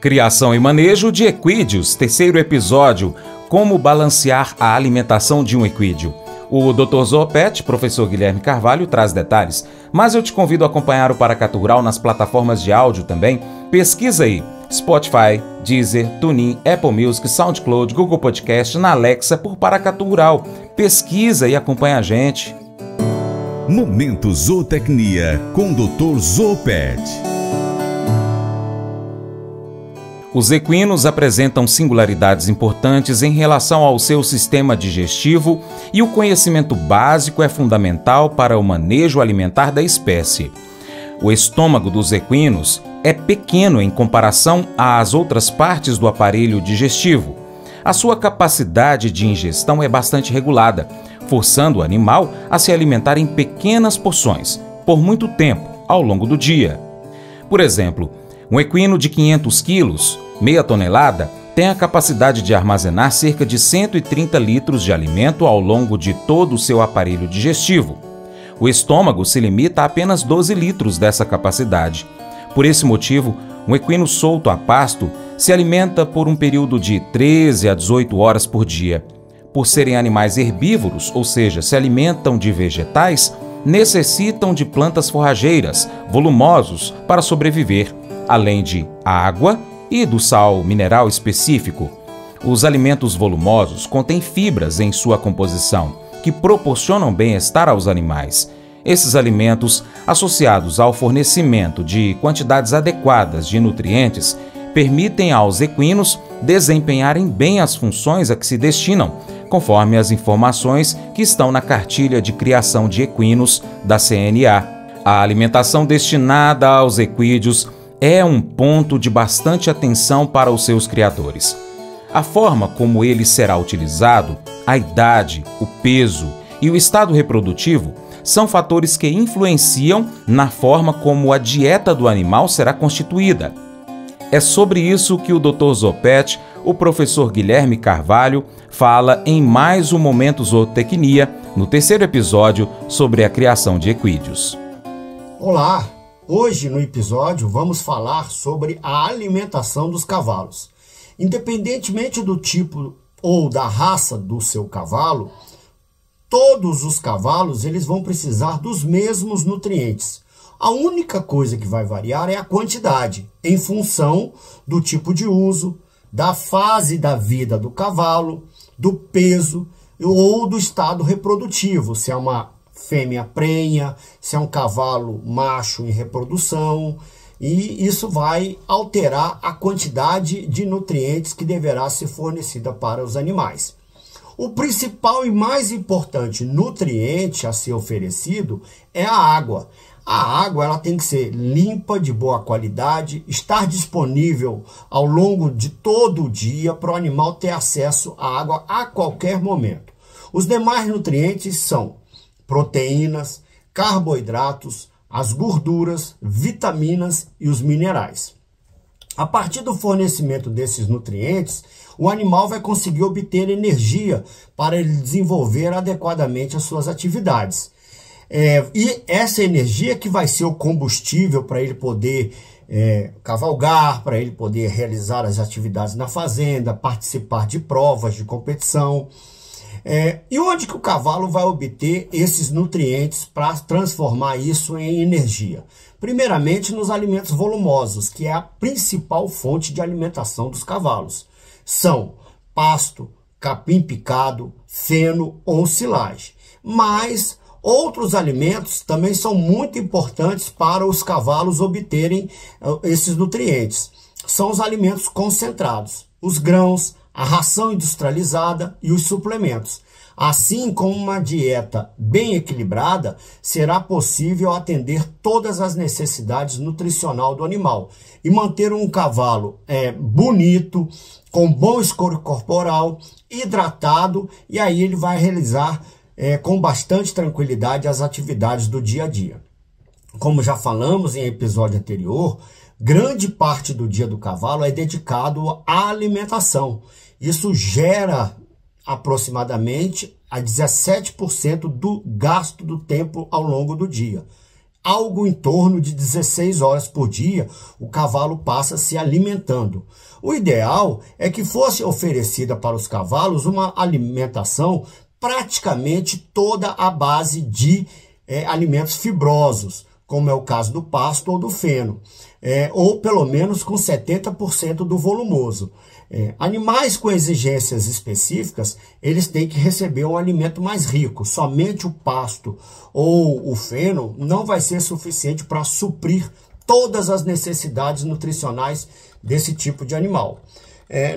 Criação e manejo de equídeos, terceiro episódio, como balancear a alimentação de um equídeo. O Dr. Zoopet, professor Guilherme Carvalho, traz detalhes, mas eu te convido a acompanhar o Paracatu Rural nas plataformas de áudio também. Pesquisa aí, Spotify, Deezer, TuneIn, Apple Music, SoundCloud, Google Podcast, na Alexa por Paracatu Rural. Pesquisa e acompanha a gente. Momento Zootecnia com o Dr. Zoopet. Os equinos apresentam singularidades importantes em relação ao seu sistema digestivo e o conhecimento básico é fundamental para o manejo alimentar da espécie. O estômago dos equinos é pequeno em comparação às outras partes do aparelho digestivo. A sua capacidade de ingestão é bastante regulada, forçando o animal a se alimentar em pequenas porções, por muito tempo, ao longo do dia. Por exemplo, um equino de 500 quilos, meia tonelada, tem a capacidade de armazenar cerca de 130 litros de alimento ao longo de todo o seu aparelho digestivo. O estômago se limita a apenas 12 litros dessa capacidade. Por esse motivo, um equino solto a pasto se alimenta por um período de 13 a 18 horas por dia. Por serem animais herbívoros, ou seja, se alimentam de vegetais, necessitam de plantas forrageiras, volumosos, para sobreviver, além de água e do sal mineral específico. Os alimentos volumosos contêm fibras em sua composição, que proporcionam bem-estar aos animais. Esses alimentos, associados ao fornecimento de quantidades adequadas de nutrientes, permitem aos equinos desempenharem bem as funções a que se destinam, conforme as informações que estão na cartilha de criação de equinos da CNA. A alimentação destinada aos equídeos é um ponto de bastante atenção para os seus criadores. A forma como ele será utilizado, a idade, o peso e o estado reprodutivo são fatores que influenciam na forma como a dieta do animal será constituída. É sobre isso que o Dr. Zoopet, o professor Guilherme Carvalho, fala em mais um Momento Zootecnia, no terceiro episódio sobre a criação de equídeos. Olá! Hoje, no episódio, vamos falar sobre a alimentação dos cavalos. Independentemente do tipo ou da raça do seu cavalo, todos os cavalos eles vão precisar dos mesmos nutrientes. A única coisa que vai variar é a quantidade, em função do tipo de uso, da fase da vida do cavalo, do peso ou do estado reprodutivo, se é uma fêmea prenha, se é um cavalo macho em reprodução, e isso vai alterar a quantidade de nutrientes que deverá ser fornecida para os animais. O principal e mais importante nutriente a ser oferecido é a água. A água ela tem que ser limpa, de boa qualidade, estar disponível ao longo de todo o dia para o animal ter acesso à água a qualquer momento. Os demais nutrientes são proteínas, carboidratos, as gorduras, vitaminas e os minerais. A partir do fornecimento desses nutrientes, o animal vai conseguir obter energia para ele desenvolver adequadamente as suas atividades. E essa energia que vai ser o combustível para ele poder cavalgar, para ele poder realizar as atividades na fazenda, participar de provas de competição. E onde que o cavalo vai obter esses nutrientes para transformar isso em energia? Primeiramente nos alimentos volumosos, que é a principal fonte de alimentação dos cavalos. São pasto, capim picado, feno ou silagem. Mas outros alimentos também são muito importantes para os cavalos obterem esses nutrientes. São os alimentos concentrados, os grãos, a ração industrializada e os suplementos. Assim, com uma dieta bem equilibrada, será possível atender todas as necessidades nutricionais do animal e manter um cavalo bonito, com bom escoro corporal, hidratado, e aí ele vai realizar com bastante tranquilidade as atividades do dia a dia. Como já falamos em episódio anterior, grande parte do dia do cavalo é dedicado à alimentação. Isso gera aproximadamente a 17% do gasto do tempo ao longo do dia. algo em torno de 16 horas por dia, o cavalo passa se alimentando. O ideal é que fosse oferecida para os cavalos uma alimentação praticamente toda à base de alimentos fibrosos, como é o caso do pasto ou do feno, ou pelo menos com 70% do volumoso. Animais com exigências específicas, eles têm que receber um alimento mais rico. Somente o pasto ou o feno não vai ser suficiente para suprir todas as necessidades nutricionais desse tipo de animal.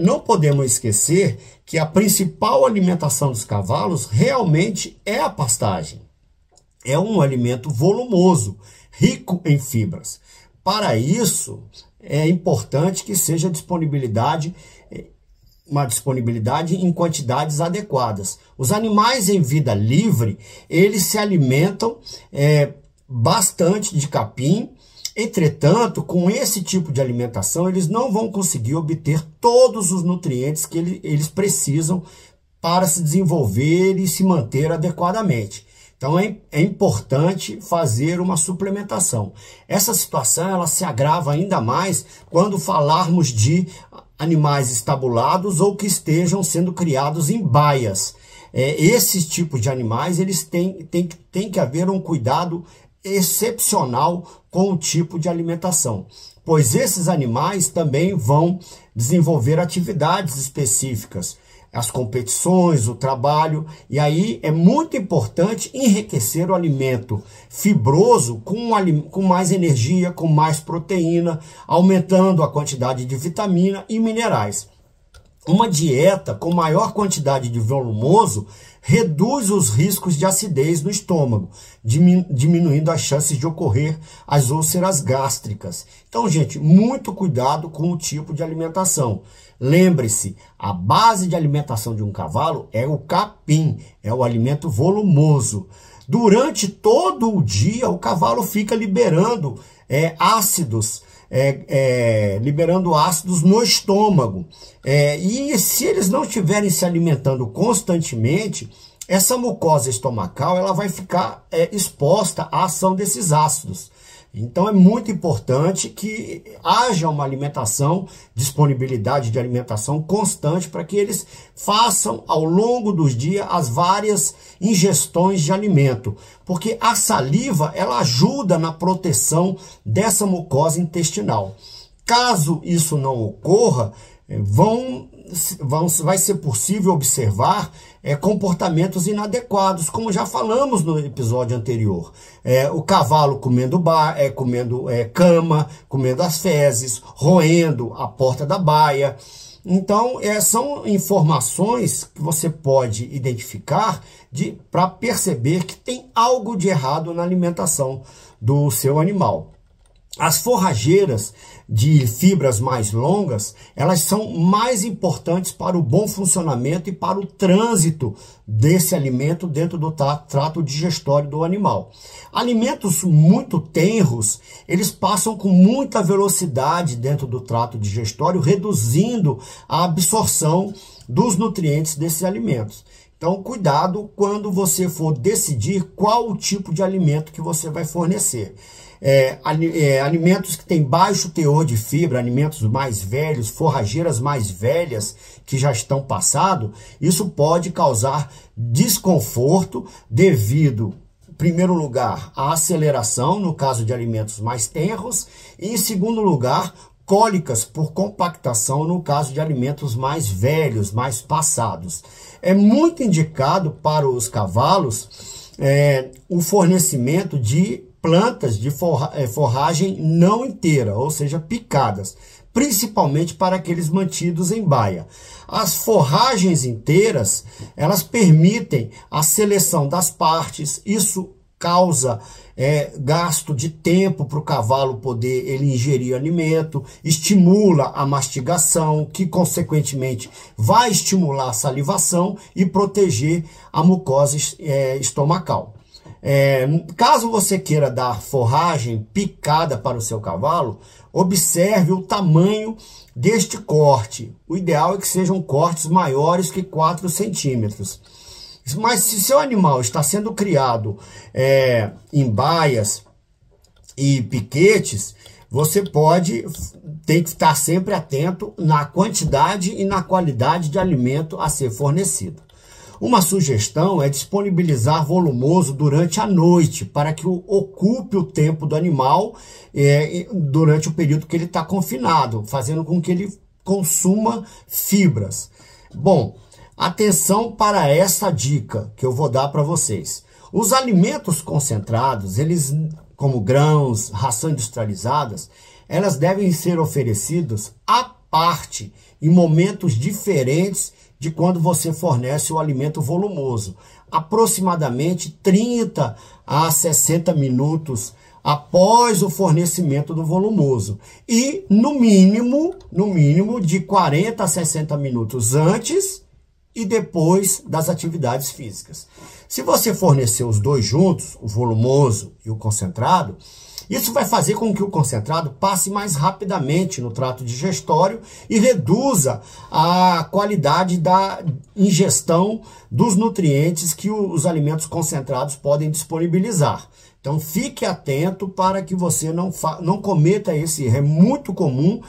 Não podemos esquecer que a principal alimentação dos cavalos realmente é a pastagem. É um alimento volumoso, rico em fibras. Para isso, é importante que seja uma disponibilidade em quantidades adequadas. Os animais em vida livre, eles se alimentam bastante de capim. Entretanto, com esse tipo de alimentação, eles não vão conseguir obter todos os nutrientes que eles precisam para se desenvolver e se manter adequadamente. Então, é importante fazer uma suplementação. Essa situação ela se agrava ainda mais quando falarmos de animais estabulados ou que estejam sendo criados em baias. Esses tipos de animais, eles têm que haver um cuidado excepcional com o tipo de alimentação, pois esses animais também vão desenvolver atividades específicas, as competições, o trabalho, e aí é muito importante enriquecer o alimento fibroso com mais energia, com mais proteína, aumentando a quantidade de vitamina e minerais. Uma dieta com maior quantidade de volumoso reduz os riscos de acidez no estômago, diminuindo as chances de ocorrer as úlceras gástricas. Então, gente, muito cuidado com o tipo de alimentação. Lembre-se, a base de alimentação de um cavalo é o capim, é o alimento volumoso. Durante todo o dia, o cavalo fica liberando ácidos, no estômago. E se eles não estiverem se alimentando constantemente, essa mucosa estomacal ela vai ficar exposta à ação desses ácidos. Então é muito importante que haja uma alimentação, disponibilidade de alimentação constante para que eles façam ao longo dos dias as várias ingestões de alimento, porque a saliva ela ajuda na proteção dessa mucosa intestinal. Caso isso não ocorra, vai ser possível observar comportamentos inadequados, como já falamos no episódio anterior. O cavalo comendo cama, comendo as fezes, roendo a porta da baia. Então, são informações que você pode identificar para perceber que tem algo de errado na alimentação do seu animal. As forrageiras de fibras mais longas, elas são mais importantes para o bom funcionamento e para o trânsito desse alimento dentro do trato digestório do animal. Alimentos muito tenros, eles passam com muita velocidade dentro do trato digestório, reduzindo a absorção dos nutrientes desses alimentos. Então, cuidado quando você for decidir qual o tipo de alimento que você vai fornecer. Alimentos que têm baixo teor de fibra, alimentos mais velhos, forrageiras mais velhas que já estão passados, isso pode causar desconforto devido, em primeiro lugar, à aceleração, no caso de alimentos mais tenros, e em segundo lugar, cólicas por compactação no caso de alimentos mais velhos, mais passados. É muito indicado para os cavalos o fornecimento de plantas de forragem não inteira, ou seja, picadas, principalmente para aqueles mantidos em baia. As forragens inteiras, elas permitem a seleção das partes, isso causa gasto de tempo para o cavalo poder ele ingerir alimento, estimula a mastigação, que consequentemente vai estimular a salivação e proteger a mucosa estomacal. Caso você queira dar forragem picada para o seu cavalo, observe o tamanho deste corte. O ideal é que sejam cortes maiores que 4 centímetros. Mas se seu animal está sendo criado em baias, e piquetes, você tem que estar sempre atento na quantidade e na qualidade de alimento a ser fornecido. Uma sugestão é disponibilizar volumoso durante a noite, para que ocupe o tempo do animal durante o período que ele está confinado, fazendo com que ele consuma fibras. Bom, atenção para essa dica que eu vou dar para vocês. Os alimentos concentrados, eles, como grãos, ração industrializadas, elas devem ser oferecidos à parte, em momentos diferentes de quando você fornece o alimento volumoso. Aproximadamente 30 a 60 minutos após o fornecimento do volumoso. E, no mínimo, de 40 a 60 minutos antes e depois das atividades físicas. Se você fornecer os dois juntos, o volumoso e o concentrado, isso vai fazer com que o concentrado passe mais rapidamente no trato digestório e reduza a qualidade da ingestão dos nutrientes que os alimentos concentrados podem disponibilizar. Então fique atento para que você não cometa esse erro. É muito comum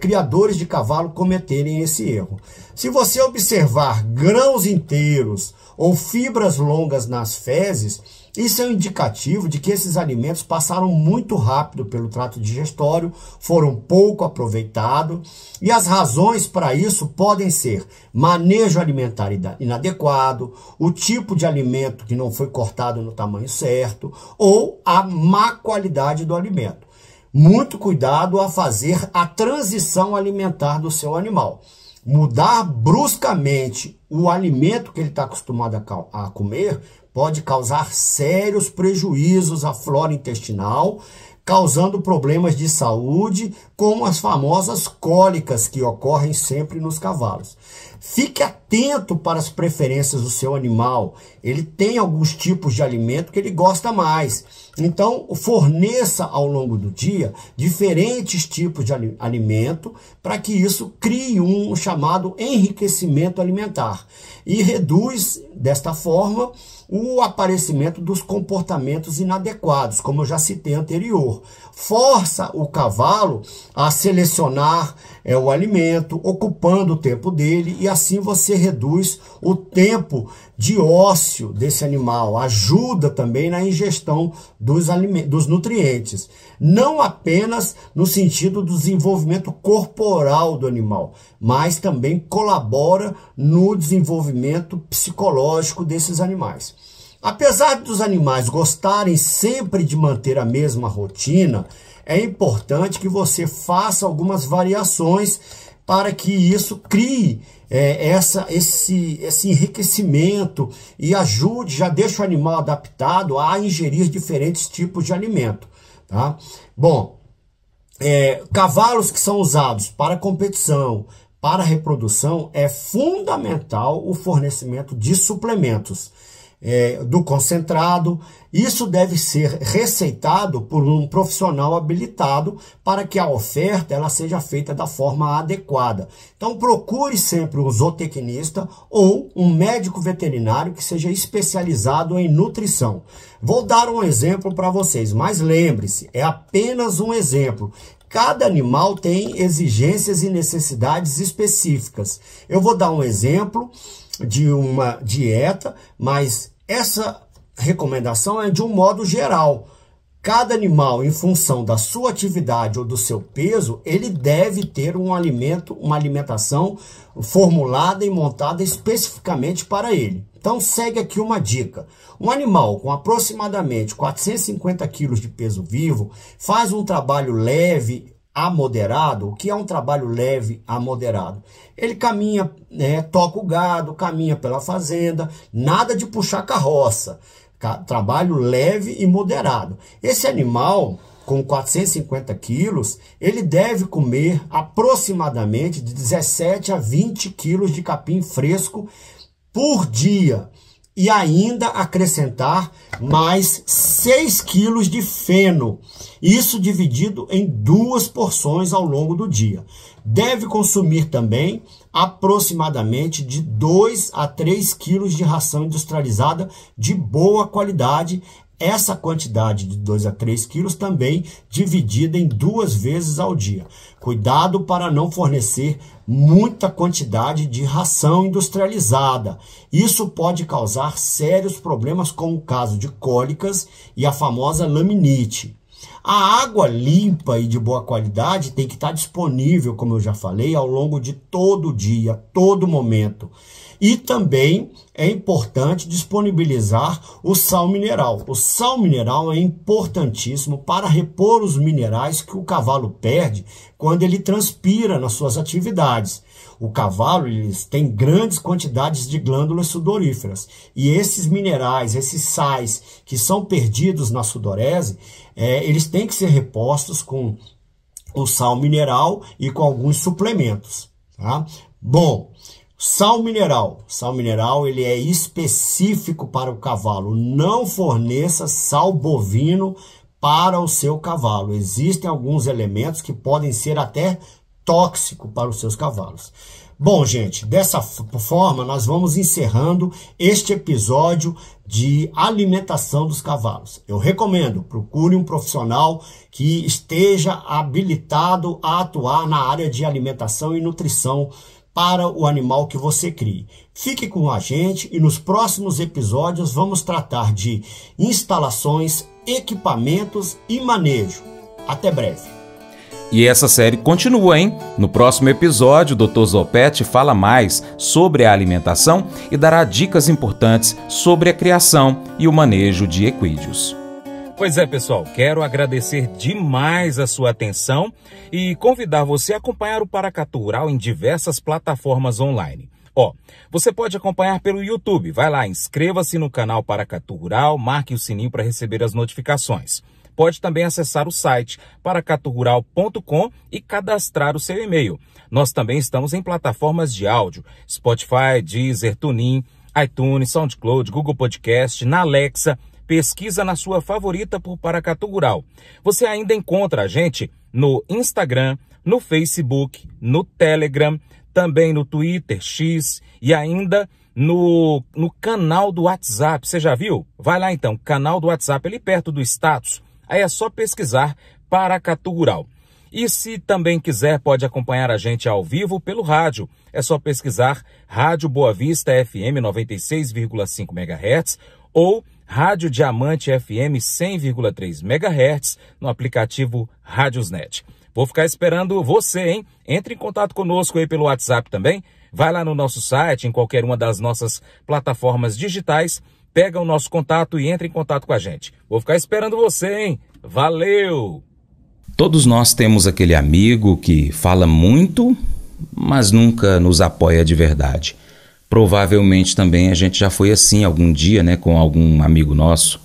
criadores de cavalo cometerem esse erro. Se você observar grãos inteiros ou fibras longas nas fezes, isso é um indicativo de que esses alimentos passaram muito rápido pelo trato digestório, foram pouco aproveitados, e as razões para isso podem ser manejo alimentar inadequado, o tipo de alimento que não foi cortado no tamanho certo, ou a má qualidade do alimento. Muito cuidado a fazer a transição alimentar do seu animal. Mudar bruscamente o alimento que ele está acostumado a comer pode causar sérios prejuízos à flora intestinal, causando problemas de saúde, como as famosas cólicas que ocorrem sempre nos cavalos. Fique atento para as preferências do seu animal. Ele tem alguns tipos de alimento que ele gosta mais. Então, forneça ao longo do dia diferentes tipos de alimento para que isso crie um chamado enriquecimento alimentar e reduz, desta forma, o aparecimento dos comportamentos inadequados, como eu já citei anterior. Força o cavalo a selecionar o alimento, ocupando o tempo dele, e assim você reduz o tempo de ócio desse animal. Ajuda também na ingestão dos nutrientes. Não apenas no sentido do desenvolvimento corporal do animal, mas também colabora no desenvolvimento psicológico desses animais. Apesar dos animais gostarem sempre de manter a mesma rotina, é importante que você faça variações para que isso crie esse enriquecimento e ajude, já deixa o animal adaptado a ingerir diferentes tipos de alimento. Tá? Bom, cavalos que são usados para competição, para reprodução, é fundamental o fornecimento de suplementos. Do concentrado. Isso deve ser receitado por um profissional habilitado para que a oferta ela seja feita da forma adequada. Então procure sempre um zootecnista ou um médico veterinário que seja especializado em nutrição. Vou dar um exemplo para vocês, mas lembre-se, é apenas um exemplo. Cada animal tem exigências e necessidades específicas. Eu vou dar um exemplo de uma dieta, mas essa recomendação é de um modo geral. Cada animal, em função da sua atividade ou do seu peso, ele deve ter uma alimentação formulada e montada especificamente para ele. Então segue aqui uma dica. Um animal com aproximadamente 450 kg de peso vivo faz um trabalho leve a moderado. O que é um trabalho leve a moderado? Ele caminha, toca o gado, caminha pela fazenda, nada de puxar carroça. Trabalho leve e moderado. Esse animal, com 450 quilos, ele deve comer aproximadamente de 17 a 20 quilos de capim fresco por dia. E ainda acrescentar mais 6 quilos de feno. Isso dividido em 2 porções ao longo do dia. Deve consumir também aproximadamente de 2 a 3 quilos de ração industrializada de boa qualidade, essa quantidade de 2 a 3 quilos também dividida em 2 vezes ao dia. Cuidado para não fornecer muita quantidade de ração industrializada. Isso pode causar sérios problemas, como o caso de cólicas e a famosa laminite. A água limpa e de boa qualidade tem que estar disponível, como eu já falei, ao longo de todo o dia, todo momento. E também é importante disponibilizar o sal mineral. O sal mineral é importantíssimo para repor os minerais que o cavalo perde quando ele transpira nas suas atividades. O cavalo tem grandes quantidades de glândulas sudoríferas. E esses minerais, esses sais que são perdidos na sudorese, eles têm que ser repostos com o sal mineral e com alguns suplementos. Tá? Bom, sal mineral ele é específico para o cavalo. Não forneça sal bovino para o seu cavalo. Existem alguns elementos que podem ser até tóxicos para os seus cavalos. Bom, gente, dessa forma nós vamos encerrando este episódio de alimentação dos cavalos. Eu recomendo, procure um profissional que esteja habilitado a atuar na área de alimentação e nutrição para o animal que você crie. Fique com a gente e nos próximos episódios vamos tratar de instalações, equipamentos e manejo. Até breve. E essa série continua, hein? No próximo episódio, o Dr. Zoopet fala mais sobre a alimentação e dará dicas importantes sobre a criação e o manejo de equídeos. Pois é, pessoal, quero agradecer demais a sua atenção e convidar você a acompanhar o Paracatu Rural em diversas plataformas online. Você pode acompanhar pelo YouTube. Vai lá, inscreva-se no canal Paracatu Rural, marque o sininho para receber as notificações. Pode também acessar o site paracaturural.com e cadastrar o seu e-mail. Nós também estamos em plataformas de áudio, Spotify, Deezer, TuneIn, iTunes, SoundCloud, Google Podcast, na Alexa. Pesquisa na sua favorita por Paracatu Rural. Você ainda encontra a gente no Instagram, no Facebook, no Telegram, também no Twitter, X e ainda no canal do WhatsApp. Você já viu? Vai lá então, canal do WhatsApp, ali perto do status. Aí é só pesquisar Paracatu Rural. E se também quiser, pode acompanhar a gente ao vivo pelo rádio. É só pesquisar Rádio Boa Vista FM 96,5 MHz ou Rádio Diamante FM 100,3 MHz no aplicativo Rádiosnet. Vou ficar esperando você, hein? Entre em contato conosco aí pelo WhatsApp também. Vai lá no nosso site, em qualquer uma das nossas plataformas digitais, pega o nosso contato e entra em contato com a gente. Vou ficar esperando você, hein? Valeu! Todos nós temos aquele amigo que fala muito, mas nunca nos apoia de verdade. Provavelmente também a gente já foi assim algum dia, né, com algum amigo nosso.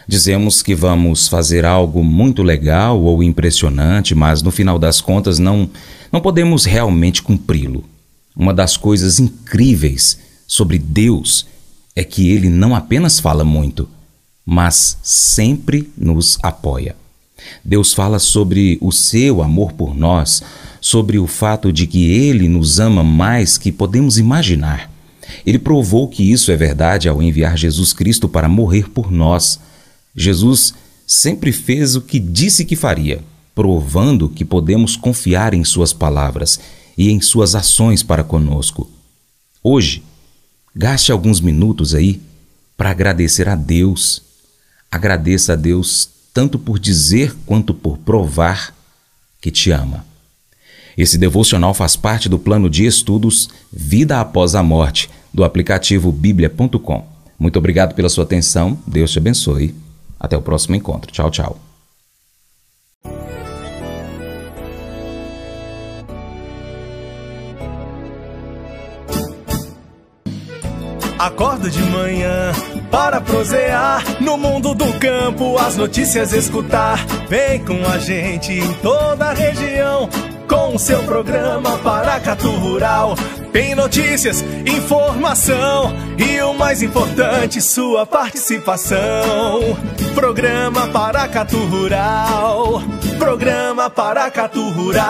Dizemos que vamos fazer algo muito legal ou impressionante, mas no final das contas não podemos realmente cumpri-lo. Uma das coisas incríveis sobre Deus é que Ele não apenas fala muito, mas sempre nos apoia. Deus fala sobre o seu amor por nós, sobre o fato de que Ele nos ama mais que podemos imaginar. Ele provou que isso é verdade ao enviar Jesus Cristo para morrer por nós. Jesus sempre fez o que disse que faria, provando que podemos confiar em suas palavras e em suas ações para conosco. Hoje, gaste alguns minutos aí para agradecer a Deus. Agradeça a Deus tanto por dizer quanto por provar que te ama. Esse devocional faz parte do plano de estudos Vida Após a Morte, do aplicativo biblia.com. Muito obrigado pela sua atenção. Deus te abençoe. Até o próximo encontro. Tchau, tchau. Acordo de manhã para prosear no mundo do campo, as notícias escutar. Vem com a gente em toda a região com o seu programa Paracatu Rural. Tem notícias, informação e o mais importante, sua participação. Programa Paracatu Rural. Programa Paracatu Rural.